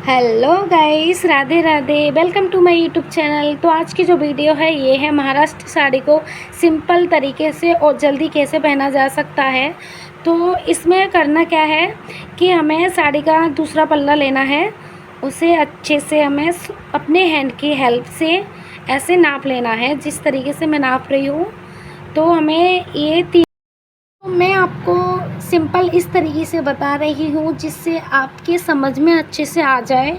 Hello guys, Radhe Radhe. Welcome to my YouTube channel. तो आज की जो वीडियो है ये है महाराष्ट्र साड़ी को सिंपल तरीके से और जल्दी कैसे पहना जा सकता है। तो इसमें करना क्या है कि हमें साड़ी का दूसरा पल्ला लेना है, उसे अच्छे से हमें अपने हैंड की हेल्प से ऐसे नाप लेना है जिस तरीके से मैं नाप रही हूँ। तो हमें ये मैं आपको सिंपल इस तरीके से बता रही हूँ जिससे आपके समझ में अच्छे से आ जाए।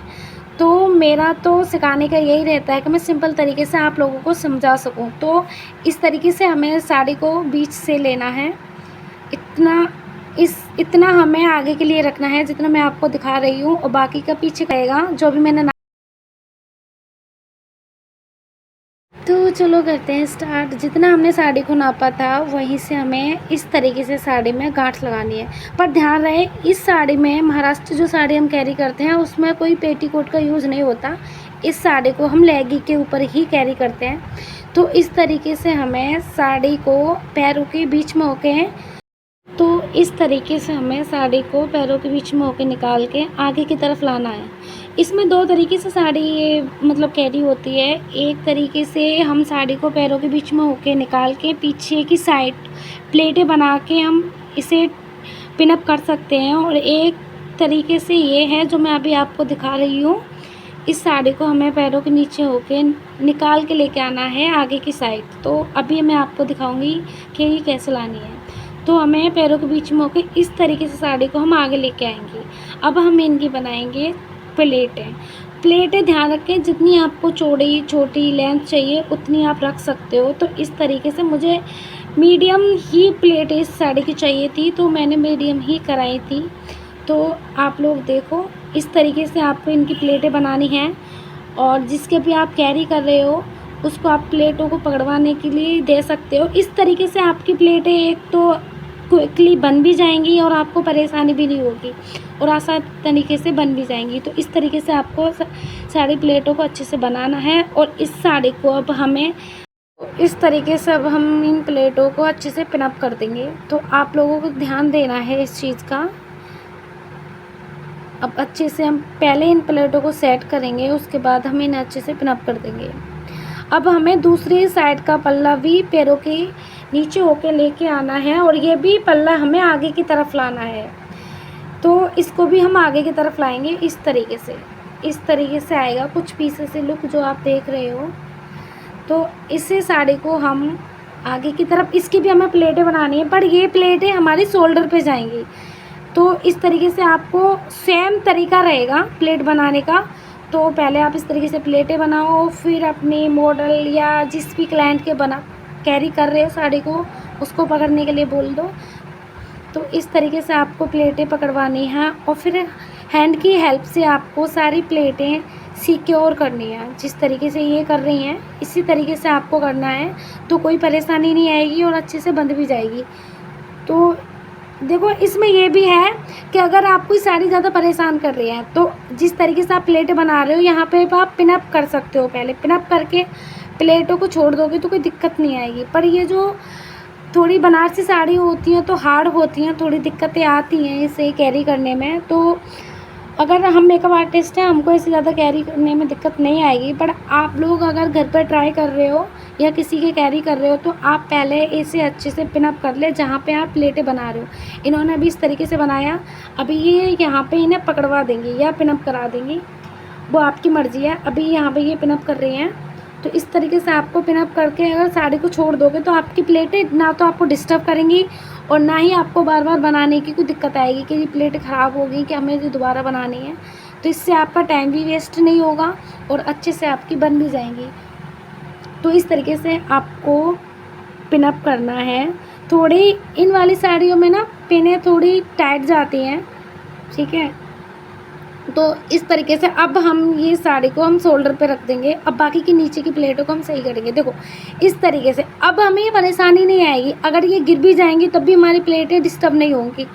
तो मेरा तो सिखाने का यही रहता है कि मैं सिंपल तरीके से आप लोगों को समझा सकूँ। तो इस तरीके से हमें साड़ी को बीच से लेना है, इतना हमें आगे के लिए रखना है जितना मैं आपको दिखा रही हूँ, और बाकी का पीछे रहेगा जो भी मैंने। तो चलो करते हैं स्टार्ट। जितना हमने साड़ी को नापा था वहीं से हमें इस तरीके से साड़ी में गांठ लगानी है। पर ध्यान रहे, इस साड़ी में महाराष्ट्र जो साड़ी हम कैरी करते हैं उसमें कोई पेटीकोट का यूज़ नहीं होता। इस साड़ी को हम लेगी के ऊपर ही कैरी करते हैं। तो इस तरीके से हमें साड़ी को पैरों के बीच में साड़ी को पैरों के बीच में होके निकाल के आगे की तरफ लाना है। इसमें दो तरीके से साड़ी ये कैरी होती है। एक तरीके से हम साड़ी को पैरों के बीच में होके निकाल के पीछे की साइड प्लेटें बना के हम इसे पिनअप कर सकते हैं, और एक तरीके से ये है जो मैं अभी आपको दिखा रही हूँ। इस साड़ी को हमें पैरों के नीचे होके निकाल के लेके आना है आगे की साइड। तो अभी मैं आपको दिखाऊंगी कि ये कैसे लानी है। तो हमें पैरों के बीच में होकर इस तरीके से साड़ी को हम आगे लेके आएंगे। अब हम इनकी बनाएंगे प्लेटें ध्यान रखें, जितनी आपको चौड़ी छोटी लेंथ चाहिए उतनी आप रख सकते हो। तो इस तरीके से मुझे मीडियम ही प्लेट इस साड़ी की चाहिए थी, तो मैंने मीडियम ही कराई थी। तो आप लोग देखो, इस तरीके से आपको इनकी प्लेटें बनानी हैं, और जिसके भी आप कैरी कर रहे हो उसको आप प्लेटों को पकड़वाने के लिए दे सकते हो। इस तरीके से आपकी प्लेटें एक तो क्विकली बन भी जाएंगी और आपको परेशानी भी नहीं होगी, और आसान तरीके से बन भी जाएंगी। तो इस तरीके से आपको सारी प्लेटों को अच्छे से बनाना है। और इस साड़ी को अब हमें इस तरीके से हम इन प्लेटों को अच्छे से पिनअप कर देंगे। तो आप लोगों को ध्यान देना है इस चीज़ का। अब अच्छे से हम पहले इन प्लेटों को सेट करेंगे, उसके बाद हम इन्हें अच्छे से पिनअप कर देंगे। अब हमें दूसरी साइड का पल्ला भी पैरों के नीचे होके लेके आना है, और ये भी पल्ला हमें आगे की तरफ लाना है। तो इसको भी हम आगे की तरफ लाएंगे इस तरीके से आएगा कुछ पीछे से लुक जो आप देख रहे हो। तो इससे साड़ी को हम आगे की तरफ, इसकी भी हमें प्लेटें बनानी है, पर ये प्लेटें हमारी शोल्डर पे जाएंगी। तो इस तरीके से आपको सेम तरीका रहेगा प्लेट बनाने का। तो पहले आप इस तरीके से प्लेटें बनाओ, फिर अपने मॉडल या जिस भी क्लाइंट के कैरी कर रहे हो साड़ी को उसको पकड़ने के लिए बोल दो। तो इस तरीके से आपको प्लेटें पकड़वानी है, और फिर हैंड की हेल्प से आपको सारी प्लेटें सिक्योर करनी है। जिस तरीके से ये कर रही हैं इसी तरीके से आपको करना है, तो कोई परेशानी नहीं आएगी और अच्छे से बंध भी जाएगी। तो देखो, इसमें ये भी है कि अगर आप कोई साड़ी ज़्यादा परेशान कर रही है तो जिस तरीके से आप प्लेटें बना रहे हो यहाँ पे आप पिनअप कर सकते हो। पहले पिनअप करके प्लेटों को छोड़ दोगे तो कोई दिक्कत नहीं आएगी। पर ये जो थोड़ी बनारसी साड़ी होती हैं तो हार्ड होती हैं, थोड़ी दिक्कतें आती हैं इसे कैरी करने में। तो अगर हम मेकअप आर्टिस्ट हैं, हमको इससे ज़्यादा कैरी करने में दिक्कत नहीं आएगी। पर आप लोग अगर घर पर ट्राई कर रहे हो या किसी के कैरी कर रहे हो तो आप पहले इसे अच्छे से पिनअप कर ले जहाँ पे आप प्लेटें बना रहे हो। इन्होंने अभी इस तरीके से बनाया, अभी ये यहाँ पे इन्हें पकड़वा देंगी या पिनअप करा देंगी, वो आपकी मर्ज़ी है। अभी यहाँ पे ये पिनअप कर रही हैं। तो इस तरीके से आपको पिनअप करके अगर साड़ी को छोड़ दोगे तो आपकी प्लेटें ना तो आपको डिस्टर्ब करेंगी, और ना ही आपको बार बार बनाने की कोई दिक्कत आएगी कि ये प्लेटें ख़राब हो गई कि हमें ये दोबारा बनानी है। तो इससे आपका टाइम भी वेस्ट नहीं होगा और अच्छे से आपकी बन भी जाएंगी। तो इस तरीके से आपको पिनअप करना है। थोड़ी इन वाली साड़ियों में ना पिनें थोड़ी टाइट जाती हैं, ठीक है। तो इस तरीके से अब हम ये साड़ी को हम शोल्डर पे रख देंगे। अब बाकी की नीचे की प्लेटों को हम सही करेंगे। देखो, इस तरीके से अब हमें ये परेशानी नहीं आएगी। अगर ये गिर भी जाएंगी तब भी हमारी प्लेटें डिस्टर्ब नहीं होंगी।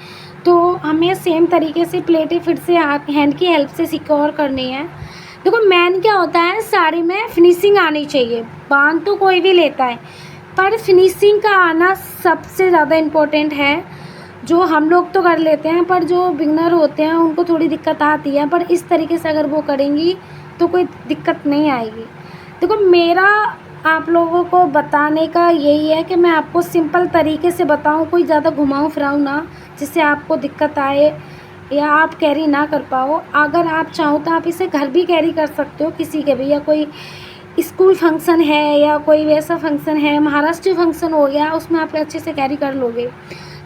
तो हमें सेम तरीके से प्लेटें फिर से हैंड की हेल्प से सिक्योर करनी है। देखो, मेन क्या होता है, साड़ी में फिनिशिंग आनी चाहिए। बांध तो कोई भी लेता है, पर फिनिशिंग का आना सबसे ज़्यादा इम्पोर्टेंट है। जो हम लोग तो कर लेते हैं, पर जो बिगनर होते हैं उनको थोड़ी दिक्कत आती है, पर इस तरीके से अगर वो करेंगी तो कोई दिक्कत नहीं आएगी। देखो, मेरा आप लोगों को बताने का यही है कि मैं आपको सिंपल तरीके से बताऊं, कोई ज़्यादा घुमाऊं फिराऊं ना, जिससे आपको दिक्कत आए या आप कैरी ना कर पाओ। अगर आप चाहो तो आप इसे घर भी कैरी कर सकते हो किसी के भी, या कोई स्कूल फंक्शन है या कोई वैसा फंक्शन है, महाराष्ट्रीय फंक्शन हो गया, उसमें आप अच्छे से कैरी कर लोगे।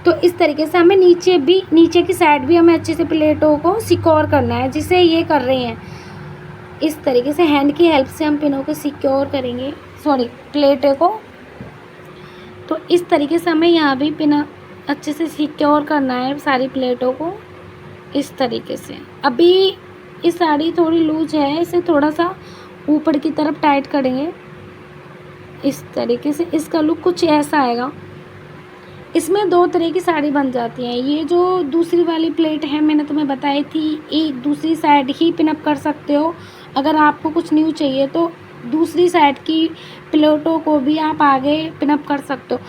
तो इस तरीके से हमें नीचे की साइड भी हमें अच्छे से प्लेटों को सिक्योर करना है, जिसे ये कर रहे हैं। इस तरीके से हैंड की हेल्प से हम पिनों को सिक्योर करेंगे, प्लेटों को। तो इस तरीके से हमें यहाँ भी पिन अच्छे से सिक्योर करना है सारी प्लेटों को, इस तरीके से। अभी ये साड़ी थोड़ी लूज है, इसे थोड़ा सा ऊपर की तरफ टाइट करेंगे, इस तरीके से। इसका लुक कुछ ऐसा आएगा। इसमें 2 तरह की साड़ी बन जाती है। ये जो दूसरी वाली प्लेट है मैंने तुम्हें बताई थी, एक दूसरी साइड ही पिनअप कर सकते हो। अगर आपको कुछ न्यू चाहिए तो दूसरी साइड की प्लेटों को भी आप आगे पिनअप कर सकते हो।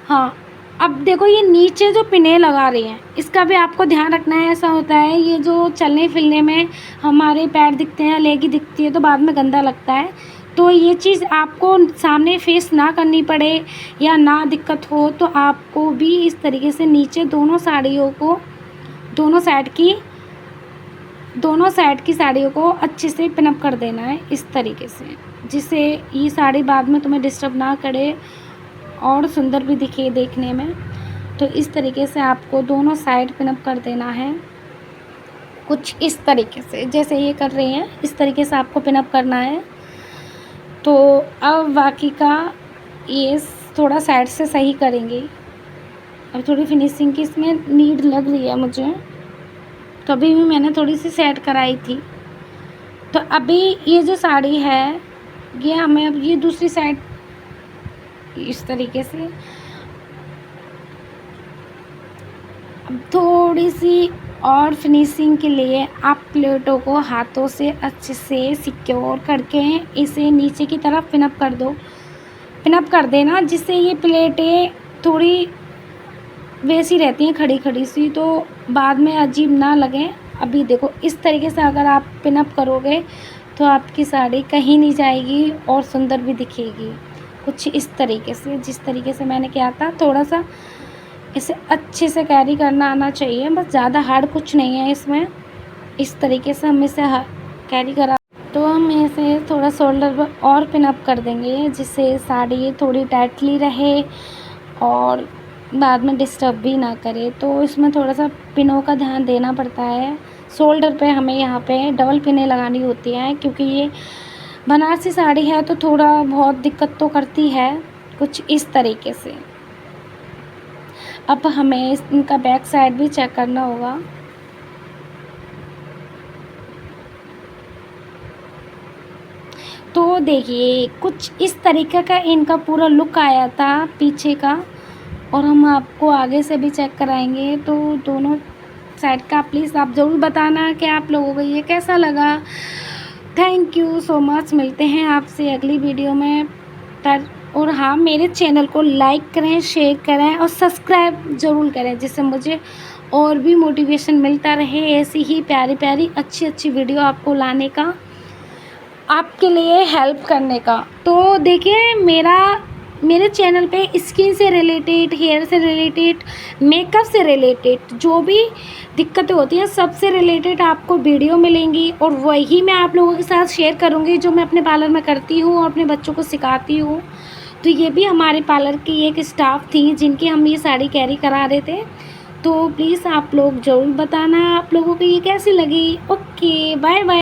हाँ, अब देखो, ये नीचे जो पिने लगा रही हैं, इसका भी आपको ध्यान रखना है। ऐसा होता है, ये जो चलने फिरने में हमारे पैर दिखते हैं, लेगी दिखती है, तो बाद में गंदा लगता है। तो ये चीज़ आपको सामने फेस ना करनी पड़े या ना दिक्कत हो, तो आपको भी इस तरीके से नीचे दोनों साड़ियों को, दोनों साइड की साड़ियों को अच्छे से पिनअप कर देना है, इस तरीके से, जिससे ये साड़ी बाद में तुम्हें डिस्टर्ब ना करे और सुंदर भी दिखे देखने में। तो इस तरीके से आपको दोनों साइड पिनअप कर देना है, कुछ इस तरीके से, जैसे ये कर रहे हैं इस तरीके से आपको पिनअप करना है। तो अब बाकी का ये थोड़ा साइड से सही करेंगे। अब थोड़ी फिनिशिंग की इसमें नीड लग रही है मुझे, तो अभी भी मैंने थोड़ी सी सेट कराई थी। तो अभी ये जो साड़ी है, ये हमें अब ये दूसरी साइड इस तरीके से, अब थोड़ी सी और फिनिशिंग के लिए आप प्लेटों को हाथों से अच्छे से सिक्योर करके इसे नीचे की तरफ पिनअप कर देना, जिससे ये प्लेटें थोड़ी वैसी रहती हैं खड़ी खड़ी सी, तो बाद में अजीब ना लगे। अभी देखो, इस तरीके से अगर आप पिनअप करोगे तो आपकी साड़ी कहीं नहीं जाएगी और सुंदर भी दिखेगी, कुछ इस तरीके से, जिस तरीके से मैंने किया था। थोड़ा सा इसे अच्छे से कैरी करना आना चाहिए, बस ज़्यादा हार्ड कुछ नहीं है इसमें। इस तरीके से हम इसे कैरी करा, तो हम इसे थोड़ा शोल्डर पर और पिनअप कर देंगे, जिससे साड़ी थोड़ी टाइटली रहे और बाद में डिस्टर्ब भी ना करे। तो इसमें थोड़ा सा पिनों का ध्यान देना पड़ता है। शोल्डर पे हमें यहाँ पे डबल पिनें लगानी होती हैं, क्योंकि ये बनारसी साड़ी है तो थोड़ा बहुत दिक्कत तो करती है, कुछ इस तरीके से। अब हमें इनका बैक साइड भी चेक करना होगा। तो देखिए, कुछ इस तरीके का इनका पूरा लुक आया था पीछे का, और हम आपको आगे से भी चेक कराएंगे। तो दोनों साइड का प्लीज़ आप ज़रूर बताना कि आप लोगों को ये कैसा लगा। Thank you so much. मिलते हैं आपसे अगली वीडियो में। और हाँ, मेरे चैनल को लाइक करें, शेयर करें और सब्सक्राइब ज़रूर करें, जिससे मुझे और भी मोटिवेशन मिलता रहे ऐसी ही प्यारी प्यारी अच्छी वीडियो आपको लाने का, आपके लिए हेल्प करने का। तो देखिए, मेरे चैनल पे स्किन से रिलेटेड, हेयर से रिलेटेड, मेकअप से रिलेटेड जो भी दिक्कतें होती हैं सबसे रिलेटेड आपको वीडियो मिलेंगी, और वही मैं आप लोगों के साथ शेयर करूँगी जो मैं अपने पार्लर में करती हूँ और अपने बच्चों को सिखाती हूँ। तो ये भी हमारे पार्लर की एक स्टाफ थी जिनकी हम ये साड़ी कैरी करा रहे थे। तो प्लीज़ आप लोग ज़रूर बताना आप लोगों को ये कैसी लगी। Okay, bye bye.